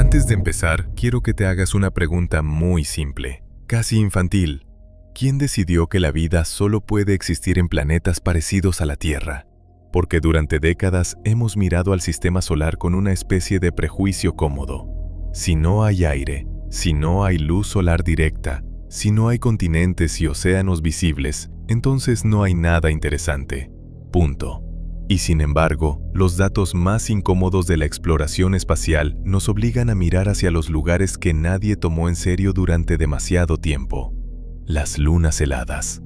Antes de empezar, quiero que te hagas una pregunta muy simple, casi infantil. ¿Quién decidió que la vida solo puede existir en planetas parecidos a la Tierra? Porque durante décadas hemos mirado al sistema solar con una especie de prejuicio cómodo. Si no hay aire, si no hay luz solar directa, si no hay continentes y océanos visibles, entonces no hay nada interesante. Punto. Y sin embargo, los datos más incómodos de la exploración espacial nos obligan a mirar hacia los lugares que nadie tomó en serio durante demasiado tiempo. Las lunas heladas.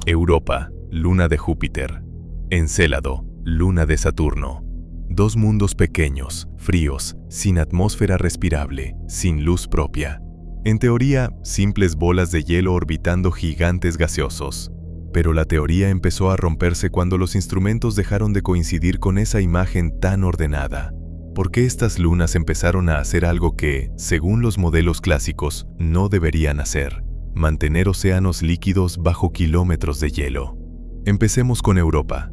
Europa, luna de Júpiter. Encélado, luna de Saturno. Dos mundos pequeños, fríos, sin atmósfera respirable, sin luz propia. En teoría, simples bolas de hielo orbitando gigantes gaseosos. Pero la teoría empezó a romperse cuando los instrumentos dejaron de coincidir con esa imagen tan ordenada. Porque estas lunas empezaron a hacer algo que, según los modelos clásicos, no deberían hacer: mantener océanos líquidos bajo kilómetros de hielo. Empecemos con Europa.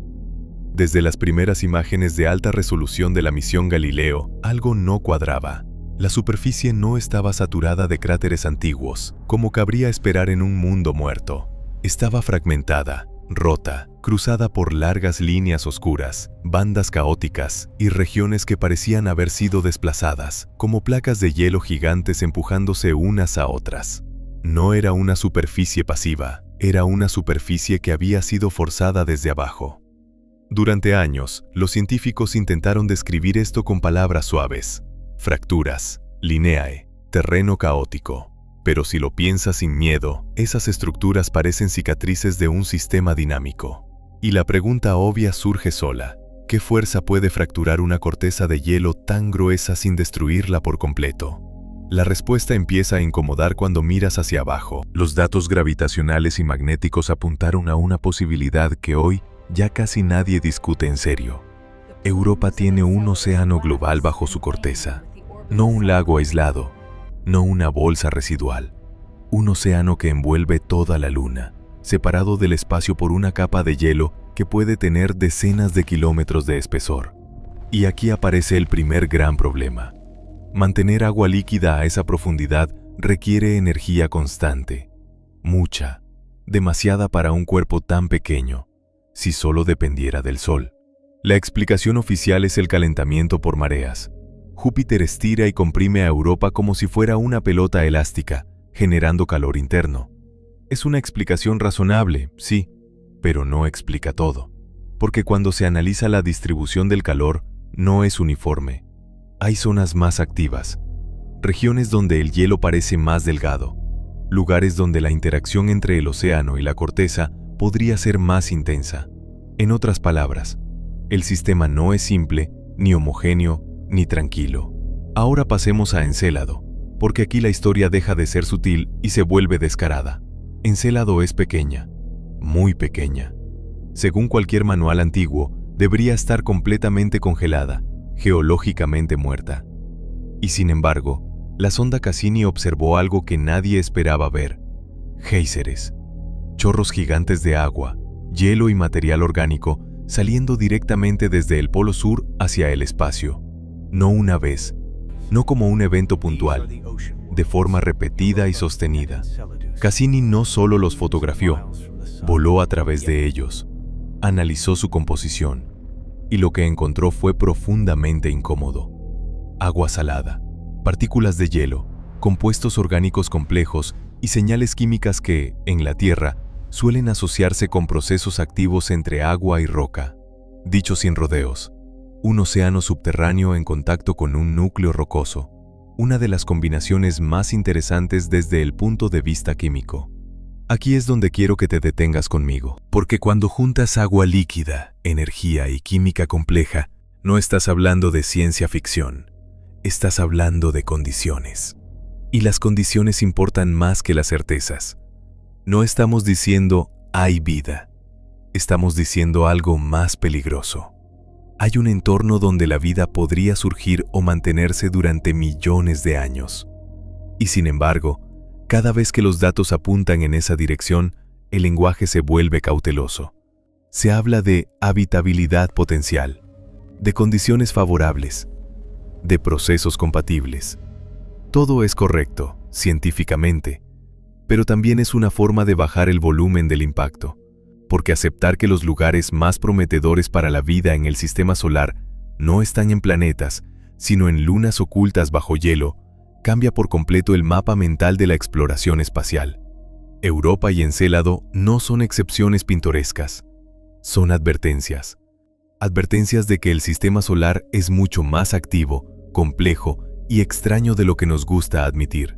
Desde las primeras imágenes de alta resolución de la misión Galileo, algo no cuadraba. La superficie no estaba saturada de cráteres antiguos, como cabría esperar en un mundo muerto. Estaba fragmentada, rota, cruzada por largas líneas oscuras, bandas caóticas y regiones que parecían haber sido desplazadas, como placas de hielo gigantes empujándose unas a otras. No era una superficie pasiva, era una superficie que había sido forzada desde abajo. Durante años, los científicos intentaron describir esto con palabras suaves: fracturas, lineae, terreno caótico. Pero si lo piensas sin miedo, esas estructuras parecen cicatrices de un sistema dinámico. Y la pregunta obvia surge sola: ¿qué fuerza puede fracturar una corteza de hielo tan gruesa sin destruirla por completo? La respuesta empieza a incomodar cuando miras hacia abajo. Los datos gravitacionales y magnéticos apuntaron a una posibilidad que hoy ya casi nadie discute en serio. Europa tiene un océano global bajo su corteza, no un lago aislado, no una bolsa residual. Un océano que envuelve toda la luna, separado del espacio por una capa de hielo que puede tener decenas de kilómetros de espesor. Y aquí aparece el primer gran problema. Mantener agua líquida a esa profundidad requiere energía constante. Mucha, demasiada para un cuerpo tan pequeño, si solo dependiera del Sol. La explicación oficial es el calentamiento por mareas. Júpiter estira y comprime a Europa como si fuera una pelota elástica, generando calor interno. Es una explicación razonable, sí, pero no explica todo. Porque cuando se analiza la distribución del calor, no es uniforme. Hay zonas más activas, regiones donde el hielo parece más delgado, lugares donde la interacción entre el océano y la corteza podría ser más intensa. En otras palabras, el sistema no es simple, ni homogéneo, ni tranquilo. Ahora pasemos a Encélado, porque aquí la historia deja de ser sutil y se vuelve descarada. Encélado es pequeña, muy pequeña. Según cualquier manual antiguo, debería estar completamente congelada, geológicamente muerta. Y sin embargo, la sonda Cassini observó algo que nadie esperaba ver: géiseres, chorros gigantes de agua, hielo y material orgánico saliendo directamente desde el polo sur hacia el espacio. No una vez, no como un evento puntual, de forma repetida y sostenida. Cassini no solo los fotografió, voló a través de ellos, analizó su composición, y lo que encontró fue profundamente incómodo. Agua salada, partículas de hielo, compuestos orgánicos complejos y señales químicas que, en la Tierra, suelen asociarse con procesos activos entre agua y roca. Dicho sin rodeos, un océano subterráneo en contacto con un núcleo rocoso, una de las combinaciones más interesantes desde el punto de vista químico. Aquí es donde quiero que te detengas conmigo, porque cuando juntas agua líquida, energía y química compleja, no estás hablando de ciencia ficción, estás hablando de condiciones. Y las condiciones importan más que las certezas. No estamos diciendo hay vida, estamos diciendo algo más peligroso. Hay un entorno donde la vida podría surgir o mantenerse durante millones de años. Y sin embargo, cada vez que los datos apuntan en esa dirección, el lenguaje se vuelve cauteloso. Se habla de habitabilidad potencial, de condiciones favorables, de procesos compatibles, Todo es correcto, científicamente, pero también es una forma de bajar el volumen del impacto, porque aceptar que los lugares más prometedores para la vida en el sistema solar no están en planetas, sino en lunas ocultas bajo hielo, cambia por completo el mapa mental de la exploración espacial. Europa y Encélado no son excepciones pintorescas, son advertencias. Advertencias de que el sistema solar es mucho más activo, complejo y extraño de lo que nos gusta admitir.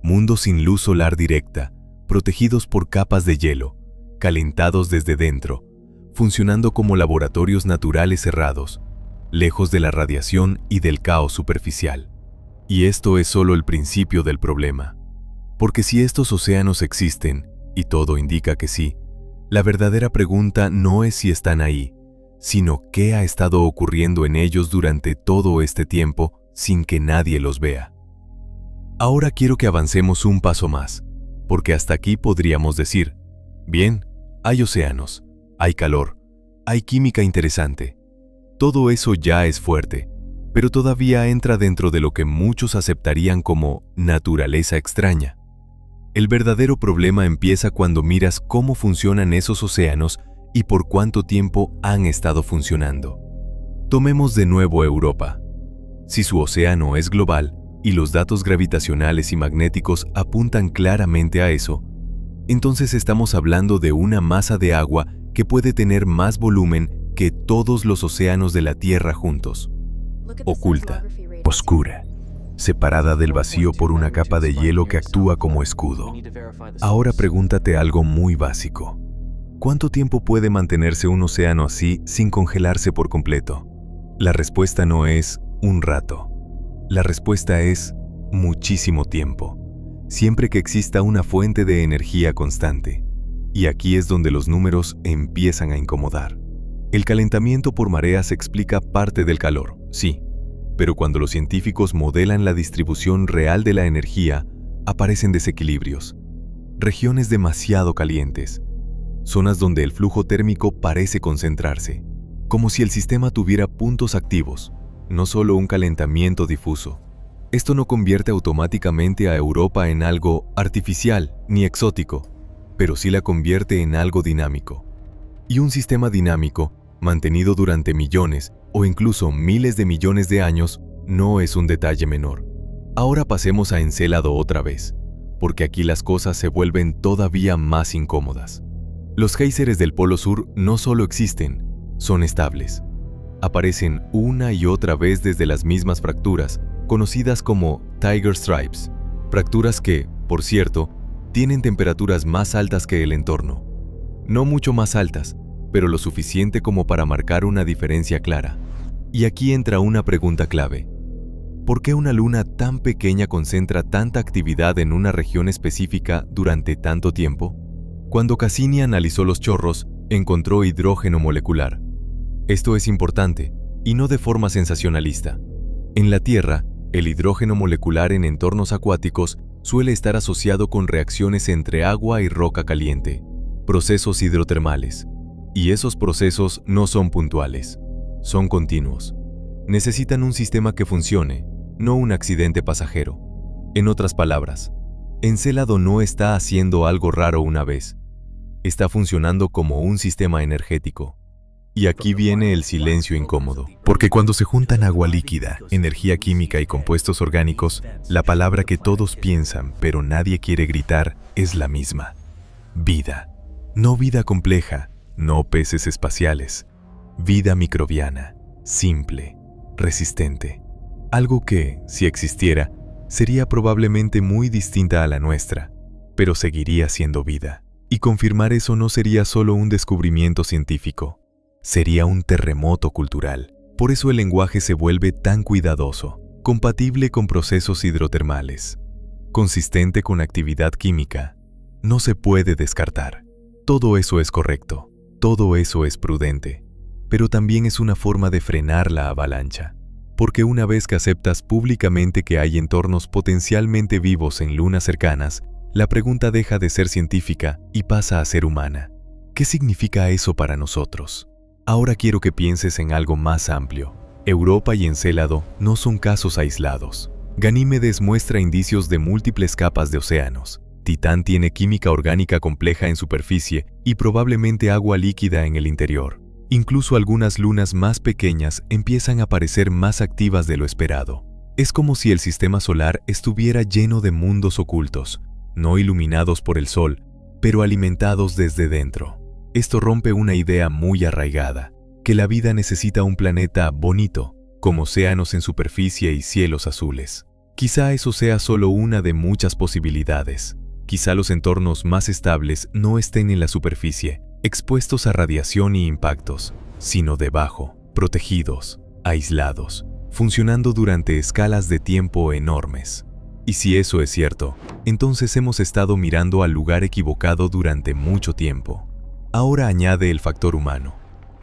Mundos sin luz solar directa, protegidos por capas de hielo, calentados desde dentro, funcionando como laboratorios naturales cerrados, lejos de la radiación y del caos superficial. Y esto es solo el principio del problema. Porque si estos océanos existen, y todo indica que sí, la verdadera pregunta no es si están ahí, sino qué ha estado ocurriendo en ellos durante todo este tiempo sin que nadie los vea. Ahora quiero que avancemos un paso más, porque hasta aquí podríamos decir, bien, hay océanos, hay calor, hay química interesante. Todo eso ya es fuerte, pero todavía entra dentro de lo que muchos aceptarían como naturaleza extraña. El verdadero problema empieza cuando miras cómo funcionan esos océanos y por cuánto tiempo han estado funcionando. Tomemos de nuevo Europa. Si su océano es global y los datos gravitacionales y magnéticos apuntan claramente a eso, entonces estamos hablando de una masa de agua que puede tener más volumen que todos los océanos de la Tierra juntos. Oculta, oscura, separada del vacío por una capa de hielo que actúa como escudo. Ahora pregúntate algo muy básico. ¿Cuánto tiempo puede mantenerse un océano así sin congelarse por completo? La respuesta no es un rato. La respuesta es muchísimo tiempo, siempre que exista una fuente de energía constante. Y aquí es donde los números empiezan a incomodar. El calentamiento por mareas explica parte del calor, sí, pero cuando los científicos modelan la distribución real de la energía, aparecen desequilibrios. Regiones demasiado calientes, zonas donde el flujo térmico parece concentrarse, como si el sistema tuviera puntos activos, no solo un calentamiento difuso. Esto no convierte automáticamente a Europa en algo artificial ni exótico, pero sí la convierte en algo dinámico. Y un sistema dinámico, mantenido durante millones o incluso miles de millones de años, no es un detalle menor. Ahora pasemos a Encélado otra vez, porque aquí las cosas se vuelven todavía más incómodas. Los géiseres del Polo Sur no solo existen, son estables. Aparecen una y otra vez desde las mismas fracturas, conocidas como Tiger Stripes, fracturas que, por cierto, tienen temperaturas más altas que el entorno. No mucho más altas, pero lo suficiente como para marcar una diferencia clara. Y aquí entra una pregunta clave. ¿Por qué una luna tan pequeña concentra tanta actividad en una región específica durante tanto tiempo? Cuando Cassini analizó los chorros, encontró hidrógeno molecular. Esto es importante, y no de forma sensacionalista. En la Tierra, el hidrógeno molecular en entornos acuáticos suele estar asociado con reacciones entre agua y roca caliente, procesos hidrotermales. Y esos procesos no son puntuales, son continuos. Necesitan un sistema que funcione, no un accidente pasajero. En otras palabras, Encélado no está haciendo algo raro una vez, está funcionando como un sistema energético. Y aquí viene el silencio incómodo. Porque cuando se juntan agua líquida, energía química y compuestos orgánicos, la palabra que todos piensan pero nadie quiere gritar es la misma. Vida. No vida compleja, no peces espaciales. Vida microbiana, simple, resistente. Algo que, si existiera, sería probablemente muy distinta a la nuestra, pero seguiría siendo vida. Y confirmar eso no sería solo un descubrimiento científico, sería un terremoto cultural. Por eso el lenguaje se vuelve tan cuidadoso, compatible con procesos hidrotermales, consistente con actividad química. No se puede descartar. Todo eso es correcto, todo eso es prudente, pero también es una forma de frenar la avalancha. Porque una vez que aceptas públicamente que hay entornos potencialmente vivos en lunas cercanas, la pregunta deja de ser científica y pasa a ser humana. ¿Qué significa eso para nosotros? Ahora quiero que pienses en algo más amplio. Europa y Encélado no son casos aislados. Ganímedes muestra indicios de múltiples capas de océanos. Titán tiene química orgánica compleja en superficie y probablemente agua líquida en el interior. Incluso algunas lunas más pequeñas empiezan a parecer más activas de lo esperado. Es como si el sistema solar estuviera lleno de mundos ocultos, no iluminados por el sol, pero alimentados desde dentro. Esto rompe una idea muy arraigada, que la vida necesita un planeta bonito, como océanos en superficie y cielos azules. Quizá eso sea solo una de muchas posibilidades. Quizá los entornos más estables no estén en la superficie, expuestos a radiación y impactos, sino debajo, protegidos, aislados, funcionando durante escalas de tiempo enormes. Y si eso es cierto, entonces hemos estado mirando al lugar equivocado durante mucho tiempo. Ahora añade el factor humano.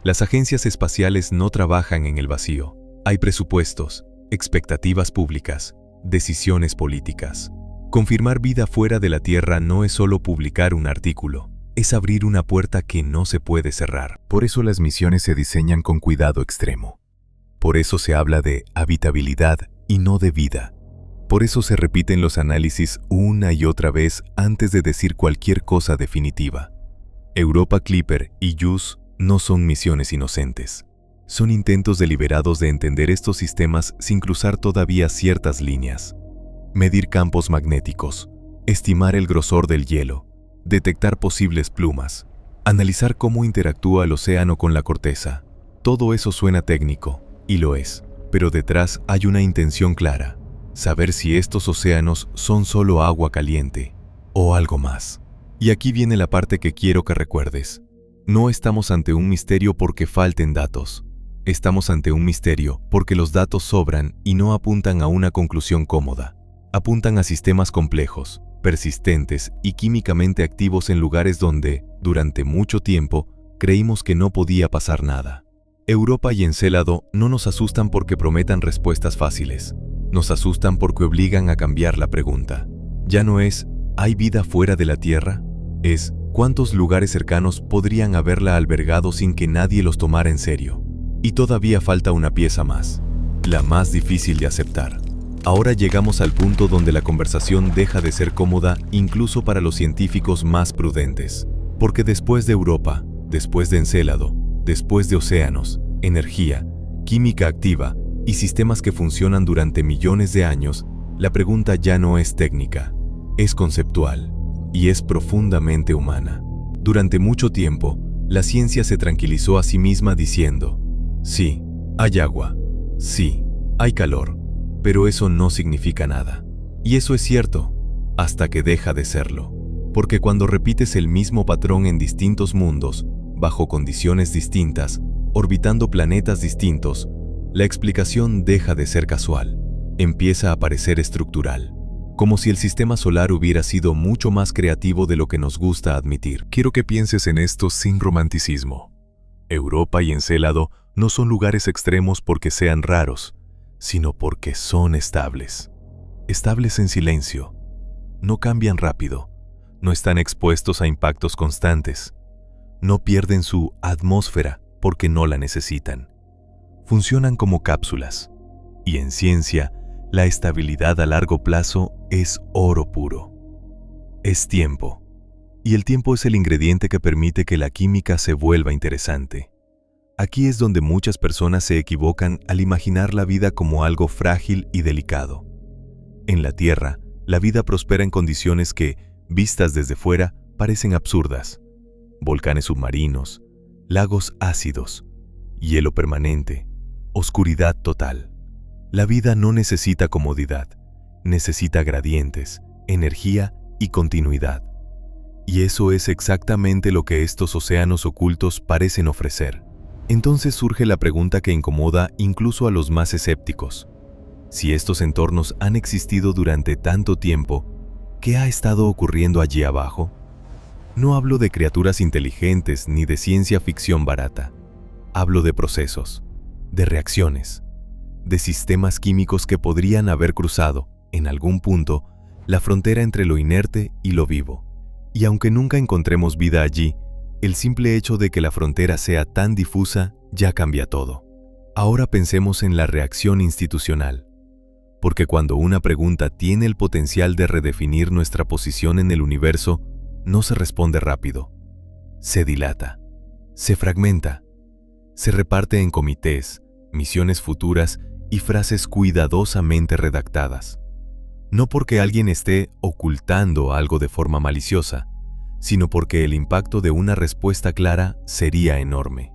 Las agencias espaciales no trabajan en el vacío. Hay presupuestos, expectativas públicas, decisiones políticas. Confirmar vida fuera de la Tierra no es solo publicar un artículo, es abrir una puerta que no se puede cerrar. Por eso las misiones se diseñan con cuidado extremo. Por eso se habla de habitabilidad y no de vida. Por eso se repiten los análisis una y otra vez antes de decir cualquier cosa definitiva. Europa Clipper y JUICE no son misiones inocentes. Son intentos deliberados de entender estos sistemas sin cruzar todavía ciertas líneas. Medir campos magnéticos, estimar el grosor del hielo, detectar posibles plumas, analizar cómo interactúa el océano con la corteza. Todo eso suena técnico, y lo es, pero detrás hay una intención clara: saber si estos océanos son solo agua caliente o algo más. Y aquí viene la parte que quiero que recuerdes. No estamos ante un misterio porque falten datos. Estamos ante un misterio porque los datos sobran y no apuntan a una conclusión cómoda. Apuntan a sistemas complejos, persistentes y químicamente activos en lugares donde, durante mucho tiempo, creímos que no podía pasar nada. Europa y Encélado no nos asustan porque prometan respuestas fáciles. Nos asustan porque obligan a cambiar la pregunta. Ya no es ¿hay vida fuera de la Tierra? Es ¿cuántos lugares cercanos podrían haberla albergado sin que nadie los tomara en serio? Y todavía falta una pieza más, la más difícil de aceptar. Ahora llegamos al punto donde la conversación deja de ser cómoda incluso para los científicos más prudentes. Porque después de Europa, después de Encélado, después de océanos, energía, química activa y sistemas que funcionan durante millones de años, la pregunta ya no es técnica, es conceptual y es profundamente humana. Durante mucho tiempo, la ciencia se tranquilizó a sí misma diciendo: sí, hay agua, sí, hay calor, pero eso no significa nada. Y eso es cierto, hasta que deja de serlo. Porque cuando repites el mismo patrón en distintos mundos, bajo condiciones distintas, orbitando planetas distintos, la explicación deja de ser casual, empieza a parecer estructural, como si el sistema solar hubiera sido mucho más creativo de lo que nos gusta admitir. Quiero que pienses en esto sin romanticismo. Europa y Encélado no son lugares extremos porque sean raros, sino porque son estables. Estables en silencio. No cambian rápido. No están expuestos a impactos constantes. No pierden su atmósfera porque no la necesitan. Funcionan como cápsulas. Y en ciencia, la estabilidad a largo plazo es oro puro. Es tiempo. Y el tiempo es el ingrediente que permite que la química se vuelva interesante. Aquí es donde muchas personas se equivocan al imaginar la vida como algo frágil y delicado. En la Tierra, la vida prospera en condiciones que, vistas desde fuera, parecen absurdas. Volcanes submarinos, lagos ácidos, hielo permanente, oscuridad total. La vida no necesita comodidad, necesita gradientes, energía y continuidad. Y eso es exactamente lo que estos océanos ocultos parecen ofrecer. Entonces surge la pregunta que incomoda incluso a los más escépticos. Si estos entornos han existido durante tanto tiempo, ¿qué ha estado ocurriendo allí abajo? No hablo de criaturas inteligentes ni de ciencia ficción barata. Hablo de procesos, de reacciones, de sistemas químicos que podrían haber cruzado, en algún punto, la frontera entre lo inerte y lo vivo. Y aunque nunca encontremos vida allí, el simple hecho de que la frontera sea tan difusa ya cambia todo. Ahora pensemos en la reacción institucional. Porque cuando una pregunta tiene el potencial de redefinir nuestra posición en el universo, no se responde rápido. Se dilata, se fragmenta, se reparte en comités, misiones futuras y frases cuidadosamente redactadas. No porque alguien esté ocultando algo de forma maliciosa, sino porque el impacto de una respuesta clara sería enorme.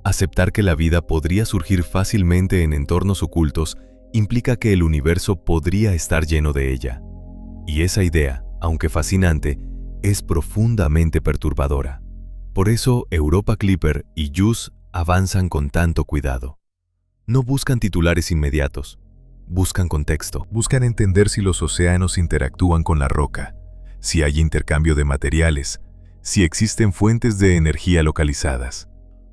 Aceptar que la vida podría surgir fácilmente en entornos ocultos implica que el universo podría estar lleno de ella. Y esa idea, aunque fascinante, es profundamente perturbadora. Por eso Europa Clipper y JUICE avanzan con tanto cuidado. No buscan titulares inmediatos, buscan contexto. Buscan entender si los océanos interactúan con la roca, si hay intercambio de materiales, si existen fuentes de energía localizadas.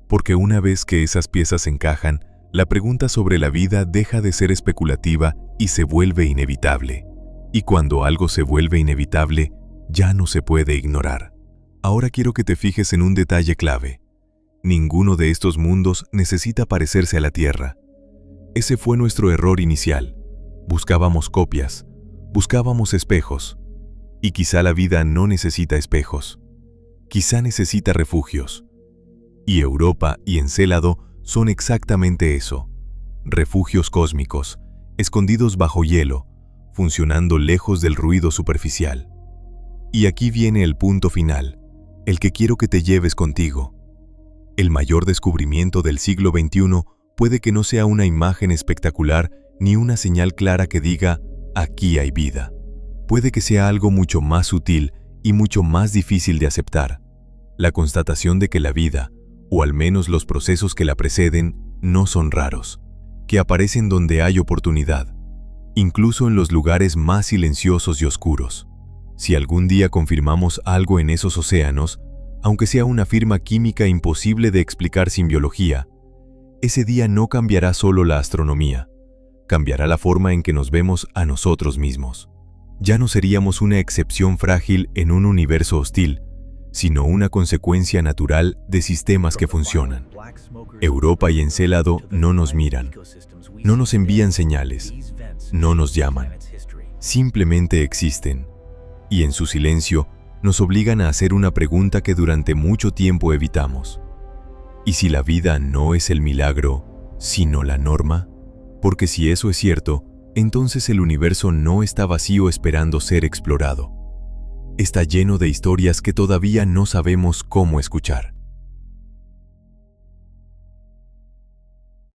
Porque una vez que esas piezas encajan, la pregunta sobre la vida deja de ser especulativa y se vuelve inevitable. Y cuando algo se vuelve inevitable, ya no se puede ignorar. Ahora quiero que te fijes en un detalle clave. Ninguno de estos mundos necesita parecerse a la Tierra. Ese fue nuestro error inicial. Buscábamos copias, buscábamos espejos. Y quizá la vida no necesita espejos. Quizá necesita refugios. Y Europa y Encélado son exactamente eso. Refugios cósmicos, escondidos bajo hielo, funcionando lejos del ruido superficial. Y aquí viene el punto final, el que quiero que te lleves contigo. El mayor descubrimiento del siglo XXI puede que no sea una imagen espectacular ni una señal clara que diga, aquí hay vida. Puede que sea algo mucho más sutil y mucho más difícil de aceptar. La constatación de que la vida, o al menos los procesos que la preceden, no son raros, que aparecen donde hay oportunidad, incluso en los lugares más silenciosos y oscuros. Si algún día confirmamos algo en esos océanos, aunque sea una firma química imposible de explicar sin biología, ese día no cambiará solo la astronomía, cambiará la forma en que nos vemos a nosotros mismos. Ya no seríamos una excepción frágil en un universo hostil, sino una consecuencia natural de sistemas que funcionan. Europa y Encélado no nos miran, no nos envían señales, no nos llaman, simplemente existen, y en su silencio nos obligan a hacer una pregunta que durante mucho tiempo evitamos. ¿Y si la vida no es el milagro, sino la norma? Porque si eso es cierto, entonces el universo no está vacío esperando ser explorado. Está lleno de historias que todavía no sabemos cómo escuchar.